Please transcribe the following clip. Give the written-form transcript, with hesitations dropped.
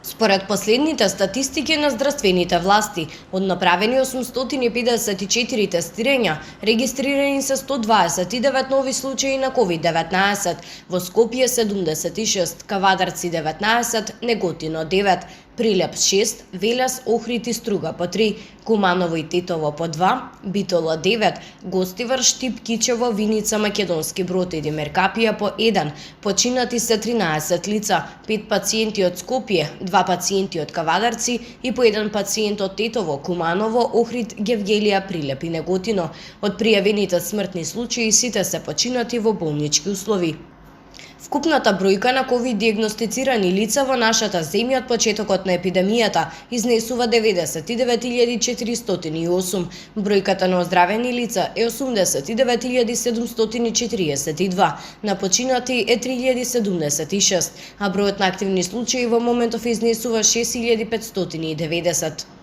Според последните статистики на здравствените власти, од направени 854 тестирања, регистрирани се 129 нови случаи на COVID-19, во Скопје 76, Кавадарци 19, Неготино 9, Прилеп 6, Велес, Охрид и Струга по 3, Куманово и Тетово по 2, Битола 9, Гостивар, Штип, Кичево, Виница, Македонски Брод и Демеркапија по 1, починати се 13 лица, 5 пациенти од Скопје, 2 пациенти од Кавадарци и по 1 пациент од Тетово, Куманово, Охрид, Гевгелија, Прилеп и Неготино. Од пријавените смртни случаи сите се починати во болнички услови. Вкупната бројка на ковид диагностицирани лица во нашата земја од почетокот на епидемијата изнесува 99.408. Бројката на оздравени лица е 89.742, на починати е 3076, а бројот на активни случаи во моментов изнесува 6590.